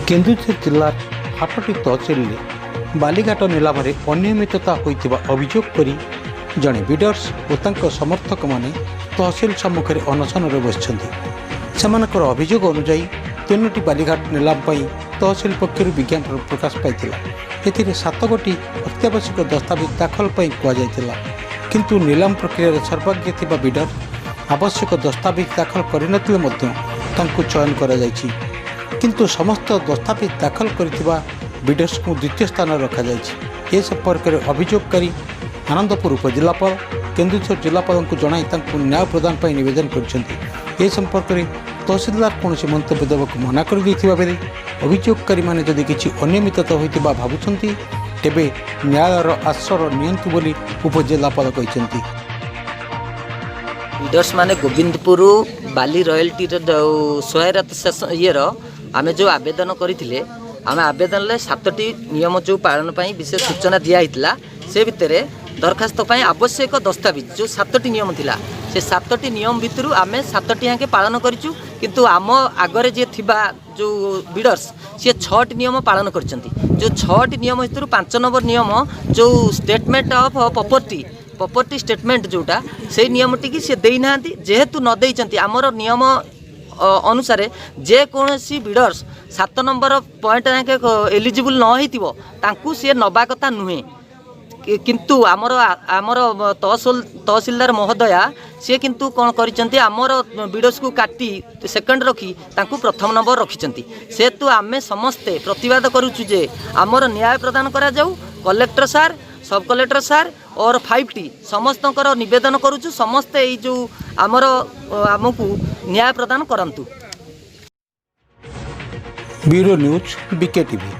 केन्दुझर जिल्लार हाटटी तहसिल बालीघाट निलाम अनियमितता होइतिबा अभियोग करी जड़े बिडर्स और समर्थक माने तहसिल सम्मुख में अनशन बसिଛନ୍ତି। सेमानकर अभियोग अनुजाई 3टी बालीघाट निलाम तहसिल पक्षर विज्ञापन प्रकाश पाइथिला। एथिरे 7 गोटी अत्यावश्यक दस्तावेज दाखल कहुला, किंतु निलाम प्रक्रिया सर्वज्ञ थिबा बिडर आवश्यक दस्तावेज दाखल करनथिले मध्य तांकु चयन करा जायछि। किंतु समस्त दस्तावेज दाखल करथिबा बिडर्स को द्वितीय स्थान रखा जायछि। ए संपर्क में अभियोगकारी आनंदपुर उपजिलापाल केन्दुझर जिलापाल को जणाई तांकु न्याय प्रदान पर निवेदन करछन्ति। ए संपर्क में तहसीलदार कौन मंतव्य देवाक मना कर बेले अभियोगकारी माने जदि किछि अनियमितता होइतिबा भाबुछन्ति तेबे न्यायर आश्रय नियंतु बोली उपजिलापाल कहिसन्ति। बिडर्स माने गोविंदपुर बाली रॉयल्टी सहायता सेशन इयर आमे जो आवेदन करथिले आमे आवेदन ले 7टी नियम जो पालन पई विशेष सूचना दिया हितला। से भितरे दरखास्त पई आवश्यक दस्तावेज जो 7टी नियम थिला से 7टी नियम भितरु आमे 7टी आके पालन करिचु, किंतु आम आगरे जे थिबा जो बिडर्स से 6टी नियम पालन करचंती। जो 6टी नियम भितरु 5 नंबर नियम जो स्टेटमेंट ऑफ प्रॉपर्टी स्टेटमेंट जोटा से नियम टी से देना जेहेतु न देइचंती आमर नियम अनुसार जे कोनसी बिडर्स 7 नंबर पॉइंट एलिजिबल न होइतिबो तांकु से नबा कथा नुहे। किंतु आमर आमर तहसीलदार महोदया सी किंतु कौन करिसेंती आमर बिडर्स को काटी सेकंड रखी तांकु प्रथम नंबर रखिसेंती। से तु आमे समस्ते प्रतिवाद करूछु जे आमर न्याय प्रदान करा जाऊ। कलेक्टर सार, सब कलेक्टर सार और 5टी समस्तंकर निवेदन करूछु समस्ते এই जो आमर आमको न्याय प्रदान करंतु। Bureau news BK TV.